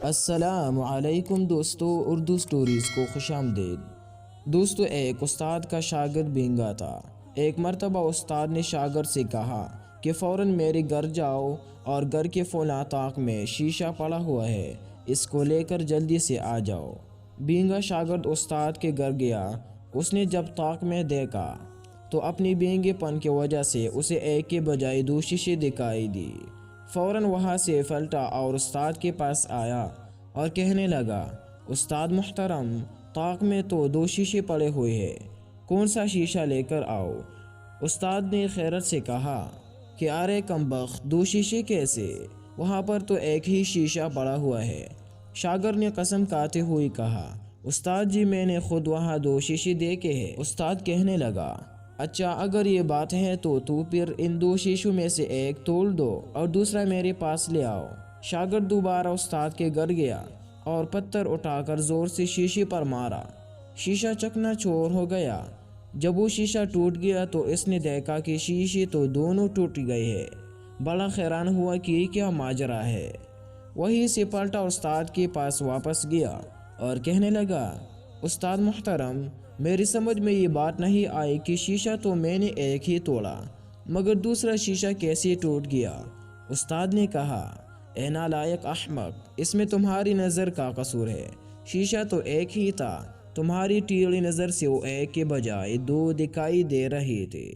السلام علیکم دوستو، اردو سٹوریز کو خوش آمدید۔ دوستو، ایک استاد کا شاگرد بھینگا تھا۔ ایک مرتبہ استاد نے شاگرد سے کہا کہ فوراً میرے گھر جاؤ اور گھر کے فلاں طاق میں شیشہ پڑا ہوا ہے، اس کو لے کر جلدی سے آ جاؤ۔ بھینگا شاگرد استاد کے گھر گیا۔ اس نے جب طاق میں دیکھا تو اپنی بھینگے پن کی وجہ سے اسے ایک کے بجائے دو شیشے دکھائی دی۔ فوراً وہاں سے پلٹا اور استاد کے پاس آیا اور کہنے لگا، استاد محترم، طاق میں تو دو شیشے پڑے ہوئے ہیں، کون سا شیشہ لے کر آؤ؟ استاد نے خیرت سے کہا کہ ارے کمبخت، دو شیشے کیسے؟ وہاں پر تو ایک ہی شیشہ پڑا ہوا ہے۔ شاگرد نے قسم کھاتے ہوئے کہا، استاد جی، میں نے خود وہاں دو شیشے دیکھے ہیں۔ استاد کہنے لگا، اچھا اگر یہ بات ہے تو پھر ان دو شیشوں میں سے ایک تول دو اور دوسرا میرے پاس لے آؤ۔ شاگرد دوبارہ استاد کے گھر گیا اور پتھر اٹھا کر زور سے شیشے پر مارا۔ شیشہ چکنا چور ہو گیا۔ جب وہ شیشہ ٹوٹ گیا تو اس نے دیکھا کہ شیشے تو دونوں ٹوٹ گئے ہیں۔ بڑا حیران ہوا کہ یہ کیا ماجرا ہے۔ وہیں سے پلٹا استاد کے پاس واپس گیا اور کہنے لگا، استاد محترم، میری سمجھ میں یہ بات نہیں آئی کہ شیشہ تو میں نے ایک ہی توڑا، مگر دوسرا شیشہ کیسے ٹوٹ گیا؟ استاد نے کہا، اے نالائق احمق، اس میں تمہاری نظر کا قصور ہے۔ شیشہ تو ایک ہی تھا، تمہاری ٹیڑھی نظر سے وہ ایک کے بجائے دو دکھائی دے رہے تھے۔